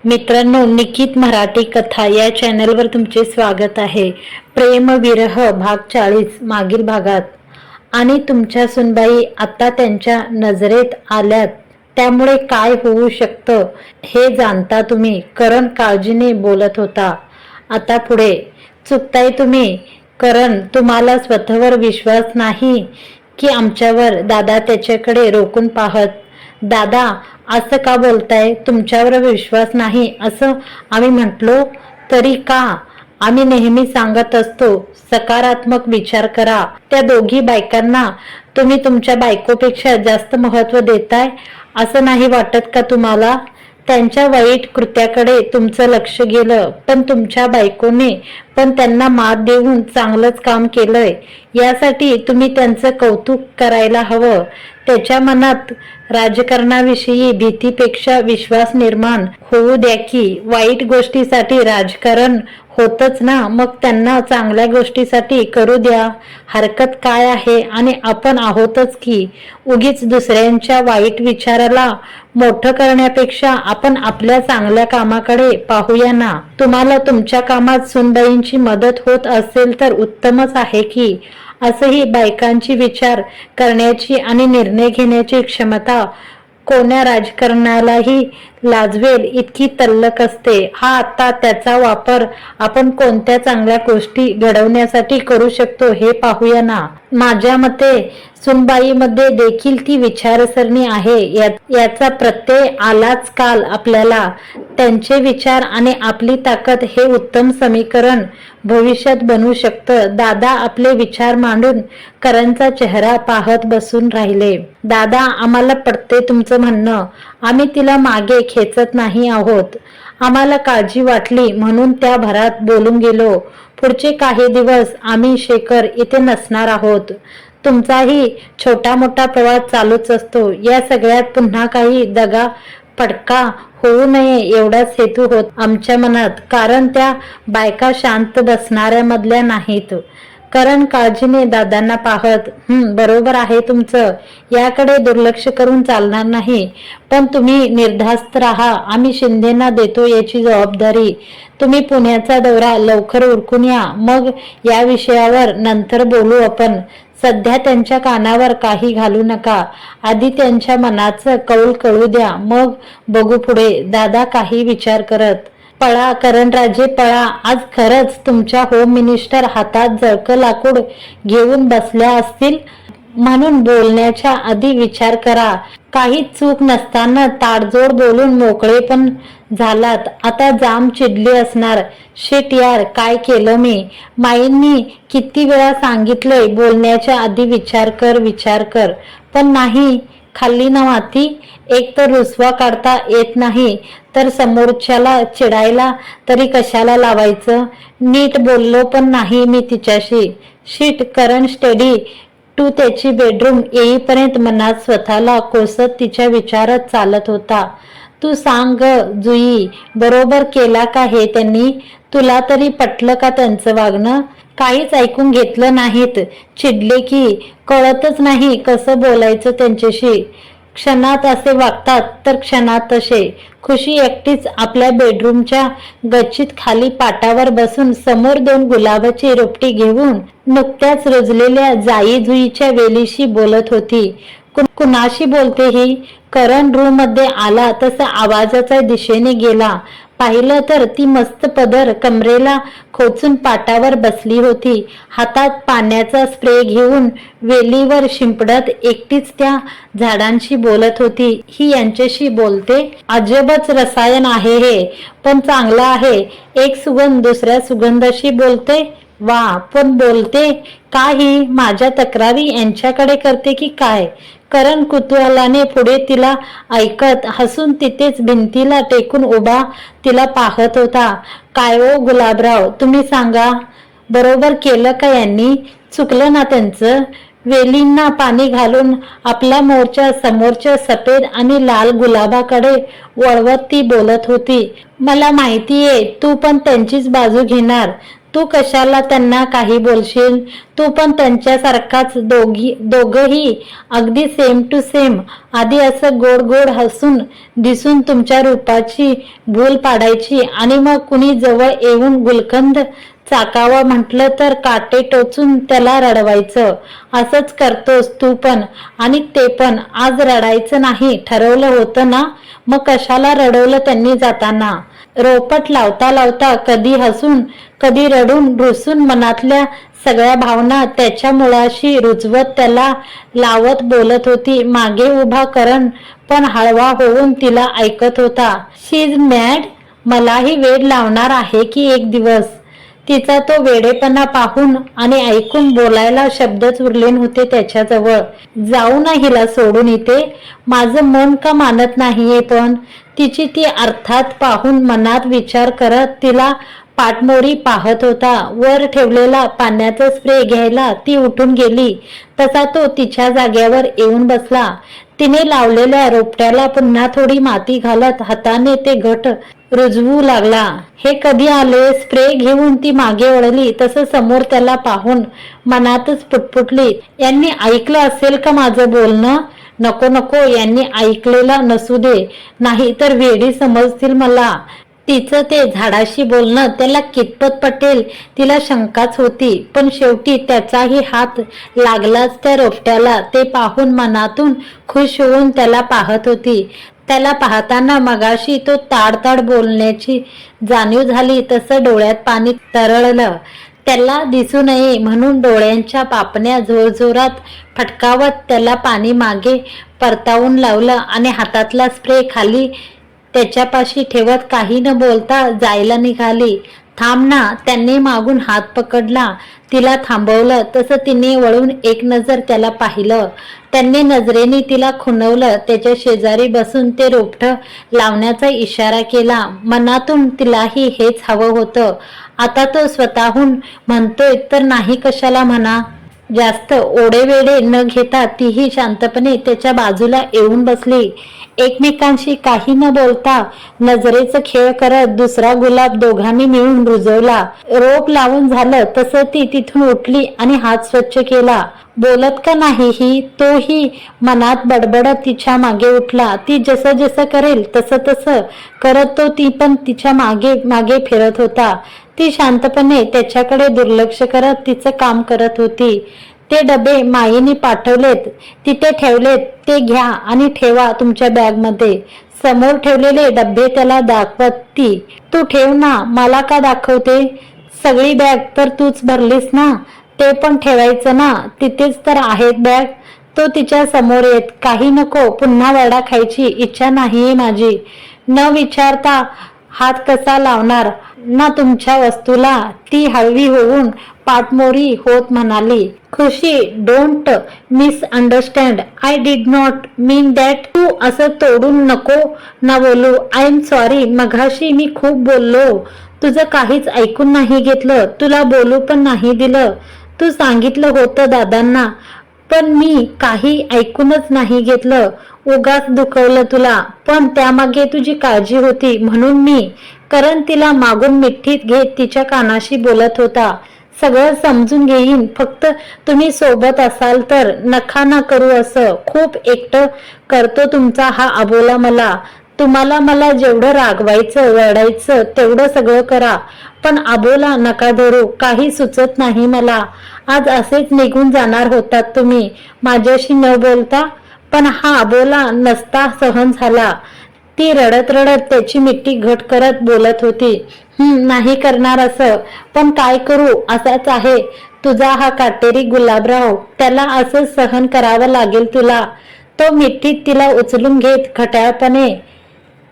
मित्रांनो, निकित मराठी कथा या चॅनलवर तुमचे स्वागत आहे. प्रेम विरह भाग 40 मागील भागात. आणि तुमच्या सुनबाई आता त्यांच्या नजरेत आल्यात, त्यामुळे काय होऊ शकतं हे जाणता तुम्ही. करण काळजीने बोलत होता. आता पुढे चुकताय तुम्ही. करण, तुम्हाला स्वतःवर विश्वास नाही की आमच्यावर? दादा त्याच्याकडे रोखून पाहत, दादा असं का बोलताय? तुमच्यावर विश्वास नाही असं आम्ही म्हटलो तरी का? आम्ही नेहमी सांगत असतो सकारात्मक विचार करा. त्या दोघी बायकांना तुम्ही तुमच्या बायकोपेक्षा जास्त महत्त्व देताय असं नाही वाटत का तुम्हाला? त्यांच्या वाईट कृत्याकडे तुमचं लक्ष गेलं, पण तुमच्या बायकोने पण त्यांना मात देऊन चांगलंच काम केलंय. यासाठी तुम्ही त्यांचं कौतुक करायला हवं. त्याच्या मनात राजकारणाविषयी भीतीपेक्षा विश्वास निर्माण होऊ द्या की. वाईट गोष्टीसाठी राजकारण होतच ना, मग त्यांना चांगल्या गोष्टीसाठी करू द्या. हरकत काय आहे? आणि आपण आहोतच की. उगीच दुसऱ्यांच्या वाईट विचाराला मोठं करण्यापेक्षा आपण आपल्या चांगल्या कामाकडे पाहूया ना. तुम्हाला तुमच्या कामात सुनबाईंची मदत होत असेल तर उत्तमच आहे की. असंही बायकांची विचार करण्याची आणि निर्णय घेण्याची क्षमता कोण्या राजकारणालाही लाजवेल इतकी तल्लख असते. आता त्याचा वापर आपण कोणत्या चांगल्या गोष्टी घडवण्यासाठी करू शकतो हे पाहूया ना. माझ्या मते सुनबाईमध्ये देखील ती विचारसरणी आहे याचा प्रत्यय आलाच काल आपल्याला. त्यांचे विचार आणि आपली ताकद हे उत्तम समीकरण भविष्यात बनू शकतं. दादा आपले विचार मांडून करणचा चेहरा पाहत बसून राहिले. दादा, आम्हाला पटते तुमचं म्हणणं. आम्ही तिला मागे खेचत नाही आहोत. आम्हाला काळजी वाटली म्हणून त्या भरात बोलून गेलो. पुढचे काही दिवस आम्ही शेखर इथे नसणार आहोत. तुमचाही छोटा मोठा प्रवास चालूच असतो. या सगळ्यात पुन्हा काही दगा फटका होऊ नये एवढाच हेतू होत आमच्या मनात. कारण त्या बायका शांत बसणाऱ्या मधल्या नाहीत. करण काळजीने दादांना पाहत, बरोबर आहे तुमचं. याकडे दुर्लक्ष करून चालणार नाही. पण तुम्ही निर्धास्त राहा. आम्ही शिंदेना देतो याची जबाबदारी. तुम्ही पुण्याचा दौरा लवकर उरकून या. मग या विषयावर नंतर बोलू आपण. सध्या त्यांच्या कानावर काही घालू नका. आधी त्यांच्या मनाचं कौल कळू द्या, मग बघू पुढे. दादा काही विचार करत, पळा करणराजे पळा. आज खरंच तुमच्या होम मिनिस्टर हातात जळकं लाकूड घेऊन बसल्या असतील म्हणून बोलण्याच्या आधी विचार करा. काही चूक नसताना ताडजोड बोलून मोकळे पण झालात. आता जाम चिडली असणार. शेट यार, काय केलं मी? माईंनी किती वेळा सांगितलंय बोलण्याच्या आधी विचार कर. पण नाही, खाल्ली ना माती. एक तर रुसवा काढता येत नाही, तर समोरच्याला चिडायला तरी कशाला लावायचं? नीट बोललो पण नाही मी तिच्याशी. शिट. करण स्टडी टू त्याची बेडरूम येईपर्यंत मनात स्वतःला कोसत तिच्या विचारत चालत होता. तू सांग ग जुई, बरोबर केला का हे त्यांनी? तुला तरी पटलं का त्यांचं वागणं? काहीच ऐकून घेतलं नाहीत. चिडले की कळतच नाही कसं बोलायचं त्यांच्याशी. क्षणात असे वागतात तर क्षणात तसे. खुशी एकटीच आपल्या बेडरूमच्या गच्चीत खाली पाटावर बसून समोर 2 गुलाबाची रोपटी घेऊन नुकत्याच रुजलेल्या जाई जुईच्या वेलीशी बोलत होती. कुणाशी बोलते ही? करण रूम मध्ये आला तसा आवाजाच्या दिशेने गेला. पाहिलं तर ती मस्त पदर कमरेला खोचून पाटावर बसली होती. हातात पाण्याचा स्प्रे घेऊन वेलीवर शिंपडत एकटीच त्या झाडांशी बोलत होती. ही यांच्याशी बोलते? अजबच रसायन आहे हे. पण चांगलं आहे. एक सुगंध दुसऱ्या सुगंधाशी बोलते. वा, पण बोलते काही माझ्या तक्रारी यांच्याकडे करते की काय? करण कुतूहलाने पुढे तिला ऐकत हसून तिथेच भिंतीला टेकून उभा तिला पाहत होता. काय ओ गुलाबराव, तुम्ही सांगा, बरोबर केलं का यांनी? चुकलं ना त्यांचं? वेलींना पाणी घालून आपला मोर्चा समोरच्या सफेद आणि लाल गुलाबाकडे वळवत ती बोलत होती. मला माहितीये तू पण त्यांचीच बाजू घेणार. तू कशाला त्यांना काही बोलशील? तू पण त्यांच्यासारखाच. दोघही अगदी सेम टू सेम. आधी असं गोड गोड हसून दिसून तुमच्या रूपाची भूल पाडायची आणि मग कुणी जवळ येऊन गुलकंद चाकावं म्हटलं तर काटे टोचून त्याला रडवायचं. असंच करतोस तू पण. आणि ते पण आज रडायचं नाही ठरवलं होतं ना? मग कशाला रडवलं त्यांनी जाताना? रोपट लावता लावता कधी हसून कधी रडून रुसून मनातल्या सगळ्या भावना त्याच्या मुळाशी रुजवत त्याला लावत बोलत होती. मागे उभा करण पण हळवा होऊन तिला ऐकत होता. शी इज मॅड. मलाही वेड लावणार आहे की एक दिवस. तिचा तो वेडेपणा पाहून आणि ऐकून बोलायला शब्दच उरले नव्हते त्याच्याजवळ. जाऊ ना हिला सोडून इथे. माझं मन का मानत नाहीये पण. तिची ती अर्थात पाहून मनात विचार करत तिला पाठमोरी पाहत होता. वर ठेवलेला पाण्याचा स्प्रे घ्यायला ती उठून गेली तसा तो तिच्या जाग्यावर येऊन बसला. तिने लावलेल्या रोपट्याला पुन्हा थोडी माती घालत हाताने ते घट रुजवू लागला. हे कधी आले? स्प्रे घेऊन ती मागे वळली तसं समोर त्याला पाहून मनातच पुटपुटली. यांनी ऐकलं असेल का माझं बोलणं? नको नको, यांनी ऐकलेला नसू दे, नाही तर वेडी समजतील मला. तिचं ते झाडाशी बोलणं त्याला कितपत पटेल तिला शंकाच होती. पण शेवटी त्याचाही हात लागलाच त्या रोपट्याला. ते पाहून मनातून खुश होऊन त्याला पाहत होती. त्याला पाहताना मगाशी तो ताडताड बोलण्याची जाणीव झाली तसं डोळ्यात पाणी तरळलं. त्याला दिसू नये म्हणून डोळ्यांच्या पापण्या जोरजोरात फटकावत त्याला पाणी मागे परतावून लावलं आणि हातातला स्प्रे खाली त्याच्यापाशी ठेवत काही न बोलता जायला निघाली. थांब ना, त्यांनी मागून हात पकडला. तिला थांबवलं तसं तिने वळून एक नजर त्याला पाहिलं. त्यांनी नजरेने तिला खुणवलं. त्याच्या शेजारी बसून ते रोपटं लावण्याचा इशारा केला. मनातून तिलाही हेच हवं होतं. आता तो स्वतःहून म्हणतोय तर नाही कशाला म्हणा. जास्त ओढेवेढे न घेता तीही शांतपणे त्याच्या बाजूला येऊन बसली. एकमेकांशी काही न बोलता नजरेचा खेळ करत दुसरा गुलाब दोघांनी मिळून रुजवला. रोप लावून झालं तसं ती तिथून उठली आणि हात स्वच्छ केला. बोलत का नाही ही? तोही मनात बडबडत तिच्या मागे उठला. ती जसं जसं करेल तसं तसं करत तो ती पण तिच्या मागे मागे फिरत होता. ती शांतपणे त्याच्याकडे दुर्लक्ष करत तिचं काम करत होती. ते डबे माईने पाठवलेत, तिथे ठेवलेत, ते घ्या आणि ठेवा तुमच्या बॅगमध्ये. समोर ठेवलेले डबे त्याला दाखवत ती. तू ठेव ना, मला का दाखवते? सगळी बॅग तर तूच भरलीस ना, ते पण ठेवायचं ना, तिथेच तर आहेत बॅग. तो तिच्या समोर येत, काही नको, पुन्हा वडा खायची इच्छा नाहीये माझी. न विचारता हात कसा लावणार ना तुमच्या वस्तूला? ती हळवी होऊन पाठमोरी होत म्हणाली. Khushi, don't misunderstand. I did not mean that. तू असं तोडून नको ना बोलू. I am sorry. मघाशी मी खूप बोललो. तुझं काहीच ऐकून नाही घेतलं. तुला बोलू पण नाही दिलं. तू सांगितलं होतं दादांना, पण मी काही ऐकूनच नाही घेतलं. उगाच दुखवलं तुला. पण त्यामागे तुझी काळजी होती म्हणून मी. करण तिला मागून मिठीत घेत तिच्या कानाशी बोलत होता. सगळं समजून घेईन, फक्त तुम्ही सोबत असाल तर. नका ना करू असं. खूप एकटं करतो तुमचा हा अबोला मला. तुम्हाला मला जेवढं रागवायचं वरडायचं तेवढं सगळं करा, पण अबोला नका धरू. काही सुचत नाही मला. आज असेच निघून जाणार होतात तुम्ही माझ्याशी न बोलता, पण हा अबोला नसता सहन झाला. ती रडत रडत त्याची मिठी घट करत बोलत होती. नाही करणार असं, पण काय करू, असाच आहे तुझा हा काटेरी गुलाबराव. त्याला असं सहन करावं लागेल तुला. तो मिठीत तिला उचलून घेत खट्याळपणे,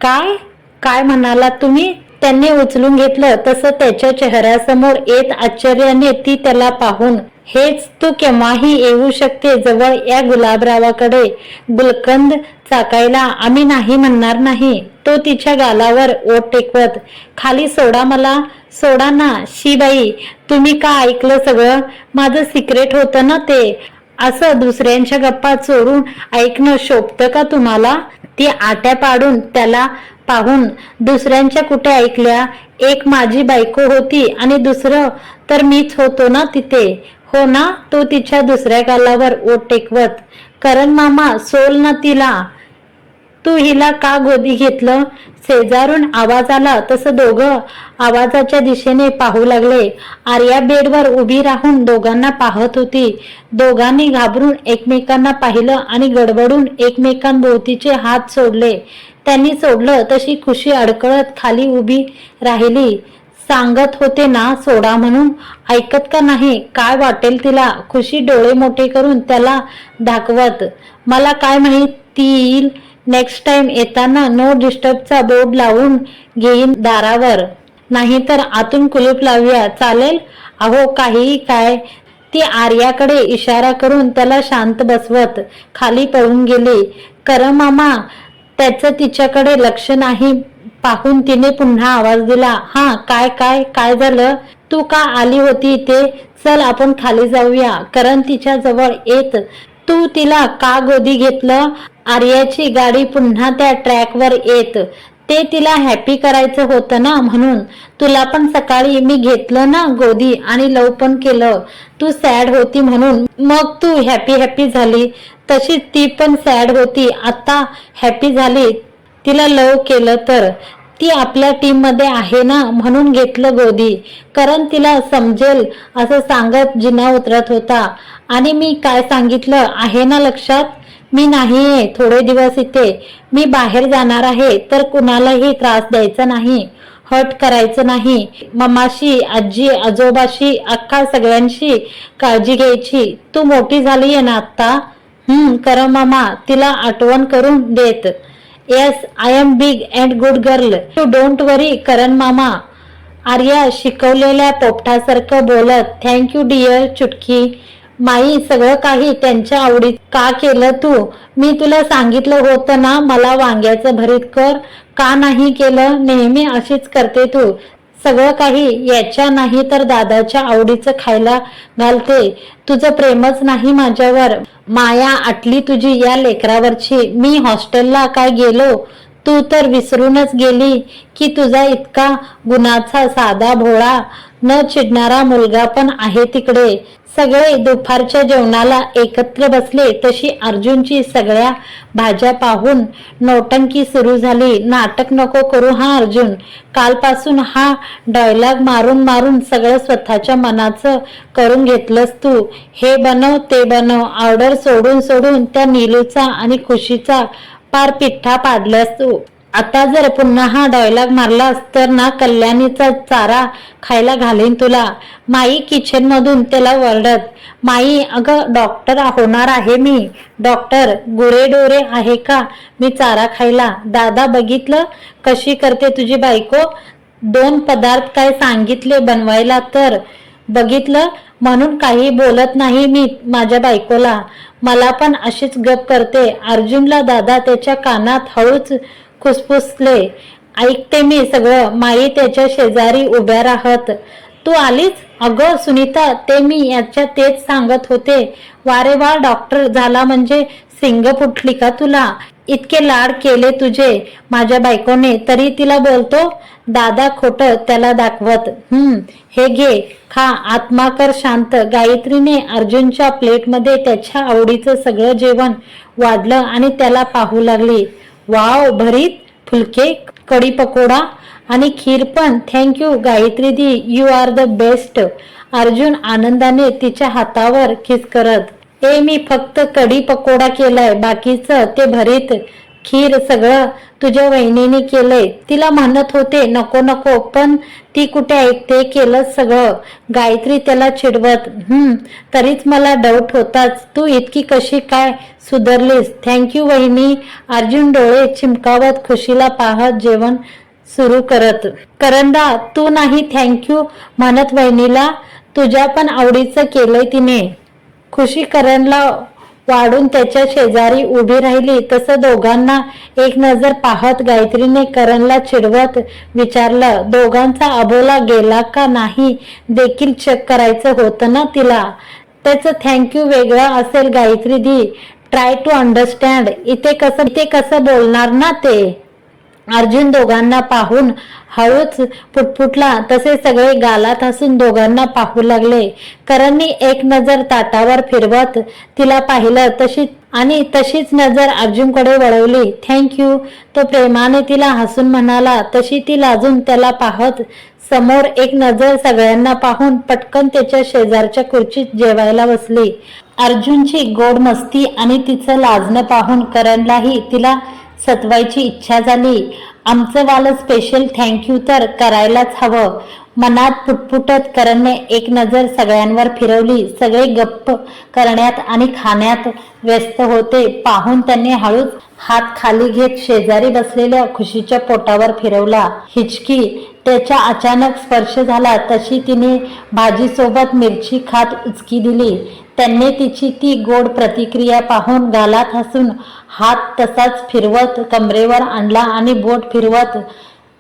काय काय म्हणालात तुम्ही? त्यांनी उचलून घेतलं तसं त्याच्या चेहऱ्यासमोर येत आश्चर्याने ती त्याला पाहून. हेच, तू केव्हाही येऊ शकते जवळ या गुलाबरावाकडे गुलकंद चाकायला. आम्ही नाही म्हणणार नाही. तो तिच्या गालावर ओठ टेकवत, खाली सोडा मला, सोडा ना. शी बाई, तुम्ही का ऐकलं सगळं? माझं सिक्रेट होतं ना ते. असं दुसऱ्यांच्या गप्पा चोरून ऐकणं शोभतं का तुम्हाला? ती आट्या पाडून त्याला पाहून दुसऱ्यांच्या कुठे ऐकल्या. एक माझी बायको होती आणि दुसरं तर मीच होतो ना तिथे. हो ना. तो तिच्या दुसऱ्या गालावर ओठ टेकवत, करण मामा सोल ना तिला. तू हिला का गोदी घेतलं. शेजारून आवाज आला तसं दोघं आवाजाच्या दिशेने पाहू लागले. आर्या बेडवर उभी राहून दोघांना पाहत होती. दोघांनी घाबरून एकमेकांना पाहिलं आणि गडबडून एकमेकांभोवतीचे हात सोडले. त्यांनी सोडलं तशी खुशी अडकळत खाली उभी राहिली. सांगत होते ना सोडा म्हणून, ऐकत का नाही. काय वाटेल तिला. खुशी डोळे मोठे करून त्याला दाखवत, मला काय माहिती येईल. नेक्स्ट टाइम येताना नो डिस्टर्बचा बोर्ड लावून घेईन दारावर, नाहीतर आतून कुलूप लावूया, चालेल. अहो काहीही काय. ती आर्याकडे इशारा करून त्याला शांत बसवत खाली पळून गेली. करण मामा त्याचं तिच्याकडे लक्ष नाही पाहून तिने पुन्हा आवाज दिला. हा काय काय काय झालं. तू का आली होती इथे. चल आपण खाली जाऊया. करण तिच्या जवळ येत, तू तिला का गोदी घेतलं. आर्याची गाडी पुन्हा त्या ट्रॅकवर येत, ते तिला हॅपी करायचं होतं ना म्हणून. तुला पण सकाळी मी घेतलं ना गोदी आणि लव पण केलं. तू सॅड होती म्हणून, मग तू हॅपी झाली. तशीच ती पण सॅड होती, आता हॅपी झाली. तिला लव केलं तर ती आपल्या टीम मध्ये आहे ना म्हणून घेतलं गोदी. करण तिला समजेल असं सांगत जिना उतरत होता. आणि मी काय सांगितलं आहे ना लक्षात. मी नाहीये थोडे दिवस इथे. मी बाहेर जाणार आहे तर कुणालाही त्रास द्यायचा नाही, हट करायचं नाही. मम्माशी, आजी आजोबाशी, अख्खा सगळ्यांशी काळजी घ्यायची. तू मोठी झाली आहे ना आता. करण मामा तिला आठवण करून देत. Yes I am big and good girl. You don't worry Karan मामा. आर्या शिकवलेल्या पोपटासारखं बोलत, थँक्यू डिअर चुटकी. माई सगळं काही त्यांच्या आवडीत का केलं तू. मी तुला सांगितलं होतं ना मला वांग्याचं भरीत कर. का नाही केलं. नेहमी अशीच करते तू. सगळं काही याच्या नाही तर दादाच्या आवडीचं खायला घालते. तुझं प्रेमच नाही माझ्यावर. माया आटली तुझी या लेकरावरची. मी हॉस्टेलला काय गेलो. तू तर विसरूनच गेली की तुझा इतका गुणाचा साधा भोळा न चिडणारा मुलगा पण आहे तिकडे. सगळे दुपारच्या जेवणाला एकत्र बसले तशी अर्जुनची सगळ्या भाज्या पाहून नौटंकी सुरू झाली. नाटक नको करू हा अर्जुन. कालपासून हा डायलॉग मारून मारून सगळं स्वतःच्या मनाचं करून घेतलंस तू. हे बनव ते बनव, ऑर्डर सोडून सोडून त्या नीलूचा आणि खुशीचा पार पिठ्ठा पाडलास तू. आता जर पुन्हा हा डायलॉग मारलास तर ना कल्याणीचा चारा खायला घालीन तुला. माई किचन मधून त्याला वरडत, माई अगं डॉक्टर होणार आहे मी. डॉक्टर गुरे डोरे आहे का मी चारा खायला. दादा बघितलं कशी करते तुझी बायको. 2 पदार्थ काय सांगितले बनवायला तर बघितलं म्हणून काही बोलत नाही मी माझ्या बायकोला. मला पण अशीच गप करते. अर्जुनला दादा त्याच्या कानात हळूच खुसफुसले, ऐकते मी सगळं. माई त्याच्या शेजारी उभ्या राहत, तू आलीच. अगं सुनीता ते मी याच्या तेच सांगत होते. वारे वा डॉक्टर झाला म्हणजे सिंग फुटली का तुला. इतके लाड केले तुझे माझ्या बायकोने तरी तिला बोलतो. दादा खोट त्याला दाखवत, हे घे खा आत्मा कर शांत. गायत्रीने अर्जुनच्या प्लेटमध्ये त्याच्या आवडीचं सगळं जेवण वाढलं आणि त्याला पाहू लागली. वाव भरीत, फुलके, कढी पकोडा आणि खीर पण. Thank you Gayatri di, you are the best. Arjun आनंदाने तिच्या हातावर किस करत, मी फक्त कढी पकोडा केलाय, बाकीचं ते भरीत खीर सगळं तुझ्या वहिनीने केलंय. तिला म्हणत होते नको नको पण ती कुठे ऐकते. केलं सगळं. गायत्री त्याला चिडवत, तरीच मला डाऊट होताच. तू इतकी कशी काय सुधारलीस. थँक्यू वहिनी. अर्जुन डोळे चिमकावत खुशीला पाहत जेवण सुरू करत, करंडा तू नाही थँक्यू म्हणत वहिनीला. तुझ्या पण आवडीचं केलंय तिने. खुशी करणला वाढून त्याच्या शेजारी उभी राहिली. तसं दोघांना एक नजर पाहत गायत्रीने करणला चिडवत विचारलं, दोघांचा अबोला गेला का नाही देखील चेक करायचं होतं ना तिला. त्याचं थँक्यू वेगळं असेल गायत्री दी. Try to understand. इथे कसं बोलणार ना ते. अर्जुन दोघांना पाहून हळूच पुटपुटला. तसे सगळे गालात हसून दोघांना पाहू लागले. करणने एक नजर ताटावर फिरवत तिला पाहिलं, तशीच नजर अर्जुनकडे वळवली. थँक्यू, तो प्रेमाने तिला हसून म्हणाला. तशी ती लाजून त्याला पाहत समोर एक नजर सगळ्यांना पाहून पटकन त्याच्या शेजारच्या खुर्चीत जेवायला बसली. अर्जुनची गोड मस्ती आणि तिचं लाजणं पाहून करणलाही तिला सतवायची इच्छा झाली. आमचं वालं स्पेशल थँक्यू तर करायलाच हवं, मनात पुटपुटत करणने एक नजर सगळ्यांवर फिरवली. सगळे गप्प करण्यात आणि खाण्यात व्यस्त होते. पाहून त्यांनी हळूच हात खाली घेत शेजारी बसलेल्या खुशीच्या पोटावर फिरवला. हिचकी त्याच्या अचानक स्पर्श झाला तशी तिने भाजीसोबत मिरची खात उचकी दिली. त्यांनी तिची ती गोड प्रतिक्रिया पाहून गालात हसून हात तसाच फिरवत कमरेवर आणला आणि बोट फिरवत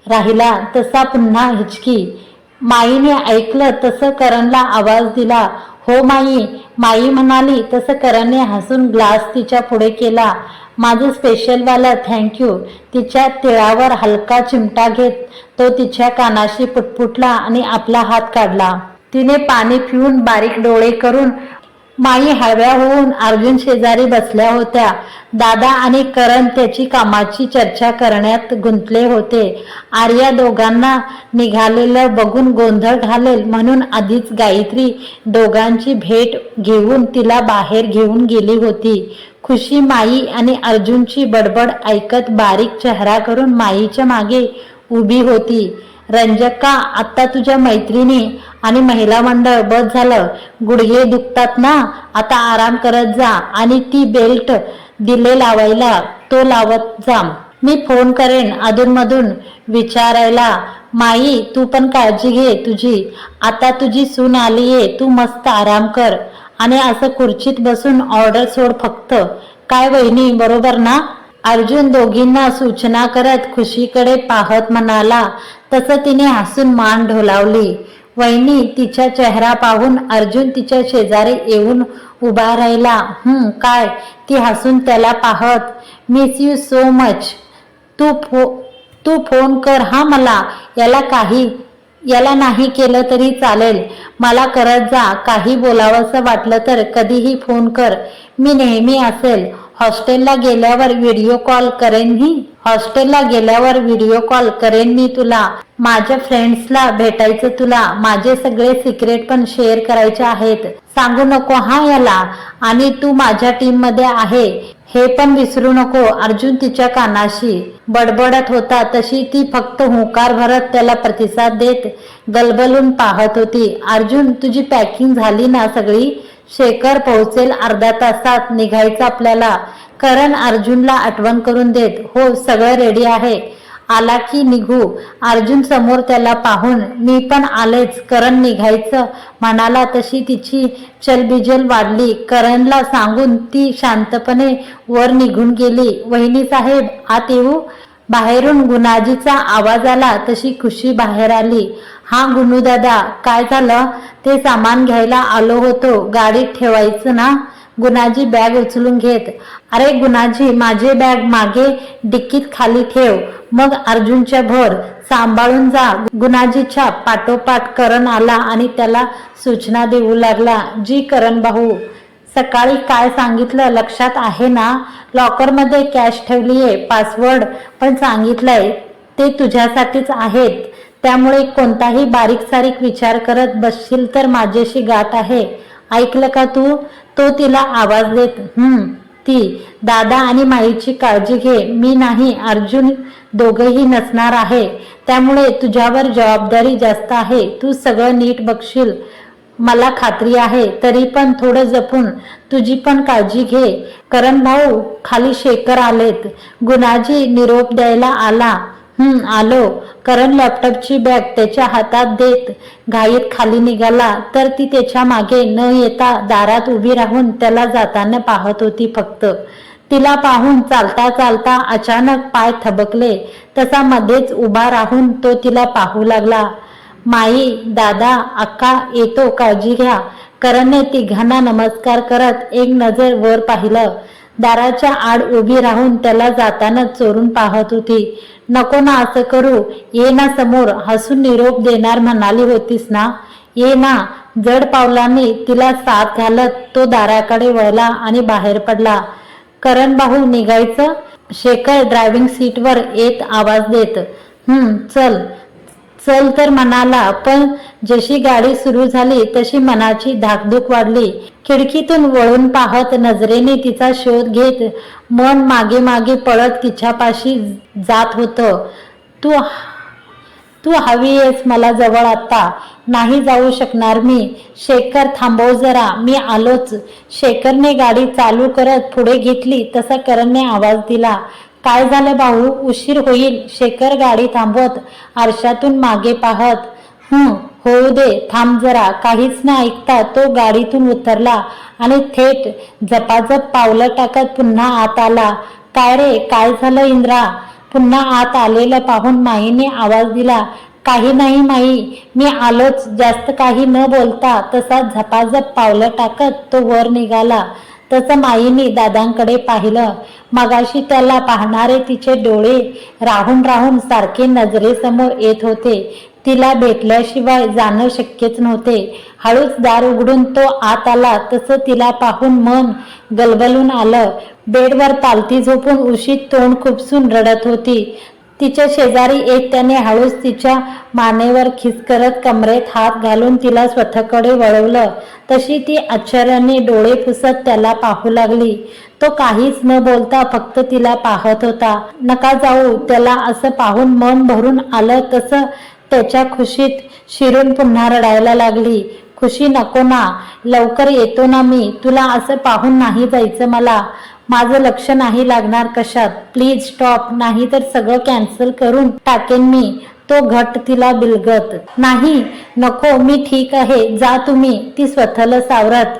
राहिला. तसा पुन्हा हिचकी. माईने ऐकलं तसं करणला आवाज दिला. हो माई. माई म्हणाली तसं करणने हसून ग्लास तिच्या पुढे केला. माझं स्पेशलवालं थँक्यू. तिच्या तिळावर हलका चिमटा घेत तो तिच्या कानाशी पुटपुटला आणि आपला हात काढला. तिने पाणी पिऊन बारीक डोळे करून माई हळव्या होऊन अर्जुन शेजारी बसल्या होत्या. दादा आणि करण त्याची कामाची चर्चा करण्यात गुंतले होते. आर्या दोघांना निघालेलं बघून गोंधळ घालेल म्हणून आधीच गायत्री दोघांची भेट घेऊन तिला बाहेर घेऊन गेली होती. खुशी माई आणि अर्जुनची बडबड ऐकत बारीक चेहरा करून माईच्या मागे उभी होती. रंजका, आता तुझ्या मैत्रिणी आणि महिला मंडळ बस झालं. गुडघे दुखतात ना, आता आराम करत जा आणि ती बेल्ट दिले लावायला तो लावत जा. मी फोन करेन अधूनमधून विचारायला. माई, तू पण काळजी घे तुझी. आता तुझी सून आलीये, तू मस्त आराम कर आणि असं खुर्चीत बसून ऑर्डर सोड फक्त. काय वहिनी, बरोबर ना? अर्जुन दोघींना सूचना करत खुशीकडे पाहत म्हणाला. तसं तिने हसून मान ढोलावली. वहिनी, तिच्या चेहरा पाहून अर्जुन तिच्या शेजारी येऊन उभा राहिला. काय? ती हसून त्याला पाहत. Miss you so much. तू फोन कर हा मला. याला नाही केलं तरी चालेल. मला करत जा. काही बोलावंसं वाटलं तर कधीही फोन कर. मी नेहमी असेल. हॉस्टेलला गेल्यावर व्हिडिओ कॉल करेन मी तुला. माझ्या फ्रेंड्सला भेटायचं तुला. माझे सगळे सिक्रेट पण शेअर करायचे आहेत. सांगू नको हा याला. आणि तू माझ्या टीम मध्ये आहे हे पण विसरू नको. अर्जुन तिच्या कानाशी बडबडत होता तशी ती फक्त हुंकार भरत त्याला प्रतिसाद देत गलबलून पाहत होती. अर्जुन, तुझी पॅकिंग झाली ना सगळी? शेखर पोहोचेल अर्ध्या तासात. निघायचं आपल्याला. करण अर्जुनला आठवण करून देत. हो, सगळं रेडी आहे. आला की निघू. अर्जुन समोर त्याला पाहून मी पण आलेच. करण निघायचं म्हणाला तशी तिची चलबिजल वाढली. करणला सांगून ती शांतपणे वर निघून गेली. वहिनी साहेब, आत येऊ? बाहेरून गुणाजीचा आवाज आला तशी खुशी बाहेर आली. हा गुणू दादा, काय झालं? ते सामान घ्यायला आलो होतो. गाडीत ठेवायचं ना? गुणाजी बॅग उचलून घेत. अरे गुणाजी, माझे बॅग मागे डिक्कीत खाली ठेव. मग अर्जुनच्या भर सांभाळून जा. गुणाजीच्या पाठोपाठ करण आला आणि त्याला सूचना देऊ लागला. जी करण भाऊ, सकाळी काय सांगितलं लक्षात आहे ना? लॉकरमध्ये कॅश ठेवलीये. पासवर्ड पण सांगितलंय. ते तुझ्यासाठीच आहेत. त्यामुळे कोणताही बारीक सारीक विचार करत बसशील तर माझ्याशी गाठ आहे. ऐकलं का तू? तो तिला आवाज देत. ती दादा आणि माईची काळजी घे. मी नाही, अर्जुन दोघेही नसणार आहे. त्यामुळे तुझ्यावर जबाबदारी जास्त आहे. तू सगळं नीट बघशील मला खात्री आहे. तरी पण थोडं जपून. तुझी पण काळजी घे. करण भाऊ, खाली शेखर आलेत. गुणाजी निरोप द्यायला आला. आलो. करण लॅपटॉपची बॅग त्याच्या हातात देत घाईत खाली निघाला तर ती त्याच्या मागे न येता दारात उभी राहून त्याला जाताना पाहत होती फक्त. तिला पाहून चालता चालता अचानक पाय थबकले. तसा मध्येच उभा राहून तो तिला पाहू लागला. माई, दादा, अक्का, येतो. काळजी घ्या. करणने तिघांना नमस्कार करत एक नजर वर पाहिलं. दाराच्या आड उभी राहून त्याला जाताना चोरून पाहत होती. नको ना असं करू, ये ना समोर, हसून निरोप देणार म्हणाली होतीस ना, ये ना. जड पावलांनी तिला साथ घालत तो दाराकडे वळला आणि बाहेर पडला. करण भाऊ निघायचं? शेखर ड्रायव्हिंग सीटवर येत आवाज देत. चल चल तर म्हणाला, पण जशी गाडी सुरू झाली तशी मनाची धाकधूक वाढली. खिडकीतून वळून पाहत नजरेने तिचा शोध घेत मन मागे मागे पळत तिच्यापाशी जात होतं. तू हवी आहेस मला जवळ आता. नाही जाऊ शकणार मी. शेखर थांबव जरा, मी आलोच. शेखरने गाडी चालू करत पुढे घेतली तसा करणने आवाज दिला. काय झालं भाऊ, उशीर होईल. शेखर गाडी थांबवत आरशातून मागे पाहत. होऊ दे, थांब जरा. काहीच न ऐकता तो गाडीतून उतरला आणि थेट झपाझप पावलं टाकत पुन्हा आत आला. काय रे, काय झालं इंद्रा? पुन्हा आत आलेलं पाहून माईने आवाज दिला. काही नाही माई, मी आलोच. जास्त काही न बोलता तसा झपाझप पावलं टाकत तो वर निघाला. तसं माईने दादांकडे पाहिलं. मगाशी त्याला पाहणारे तिचे डोळे राहून राहून सारखे नजरेसमोर येत होते. तिला भेटल्याशिवाय जाणं शक्यच नव्हते. हळूच दार उघडून तो आत आला तसं तिला पाहून मन गलबलून आलं. बेडवर पालथी झोपून उशीत तोंड खुपसून रडत होती. तिच्या शेजारी येत त्याने हळूच तिच्या मानेवर खिस करत कमरेत हात घालून तिला स्वतःकडे वळवलं. तशी ती आश्चर्याने डोळे पुसत त्याला पाहू लागली. तो काहीच न बोलता फक्त तिला पाहत होता. नका जाऊ. त्याला असं पाहून मन भरून आलं तसं त्याच्या खुशीत शिरून पुन्हा रडायला लागली. खुशी नको ना, लवकर येतो ना मी. तुला असं पाहून नाही जायचं मला. माझं लक्ष नाही लागणार कशात. प्लीज स्टॉप, नाही तर सगळं कॅन्सल करून टाकेन मी. तो घट्ट तिला बिलगत. नाही, नको, मी ठीक आहे, जा तुम्ही. ती स्वतःला सावरत.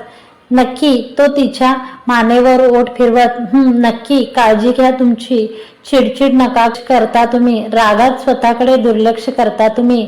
नक्की? तो तिच्या मानेवर ओठ फिरवत. नक्की. काळजी घ्या तुमची. चिडचिड नका करता तुम्ही. रागात स्वतःकडे दुर्लक्ष करता तुम्ही.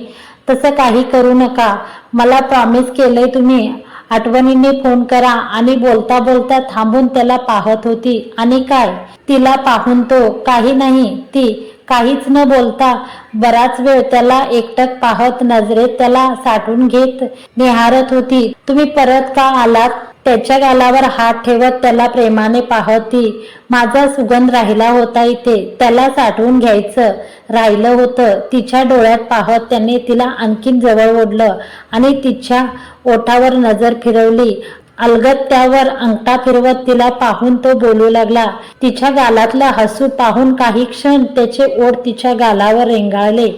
तसं काही करू नका. मला प्रॉमिस केलंय तुम्ही. आठवणीने फोन करा. आणि बोलता बोलता थांबून त्याला पाहत होती. आणि काय? तिला पाहून तो काही नाही. ती काहीच न बोलता बराच वेळ त्याला एकटक पाहत नजरेत त्याला साठवून घेत निहारत होती. तुम्ही परत का आलात? त्याच्या गालावर हात ठेवत त्याला प्रेमाने पाहती. माझा सुगंध राहिला होता इथे. त्याला साठवून घ्यायचं राहिलं होतं. तिच्या डोळ्यात पाहत त्याने तिला आणखीन जवळ ओढलं आणि तिच्या ओठावर नजर फिरवली. अलगद त्यावर अंगठा फिरवत तिला पाहून तो बोलू लागला. तिच्या गालातलं हसू पाहून काही क्षण त्याचे ओठ तिच्या गालावर रेंगाळले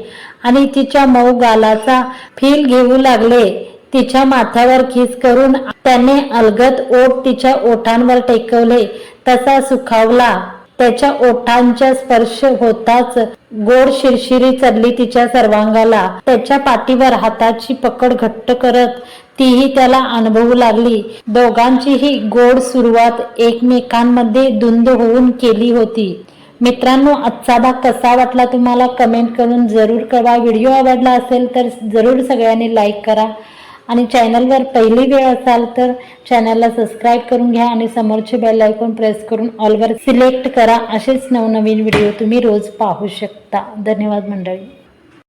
आणि तिच्या मऊ गालाचा फील घेऊ लागले. तिच्या माथ्यावर खिस करून त्याने अलगद ओठ तिच्या ओठांवर टेकवले. तसा सुखावला. त्याच्या ओठांचा स्पर्श होताच गोड शिरशिरी चढली तिच्या सर्वांगाला. त्याच्या पाठीवर हाताची पकड घट्ट करत तीही त्याला अनुभवू लागली. दोघांचीही गोड सुरुवात एकमेकांमध्ये धुंद होऊन केली होती. मित्रांनो, आजचा भाग कसा वाटला तुम्हाला कमेंट करून जरूर कळवा. व्हिडिओ आवडला असेल तर जरूर सगळ्यांनी लाईक करा आणि चॅनलवर पहिली वेळ असाल तर चॅनलला सबस्क्राईब करून घ्या आणि समोरचे बेल आयकॉन प्रेस करून ऑलवर सिलेक्ट करा. असेच नवनवीन व्हिडिओ तुम्ही रोज पाहू शकता. धन्यवाद मंडळी.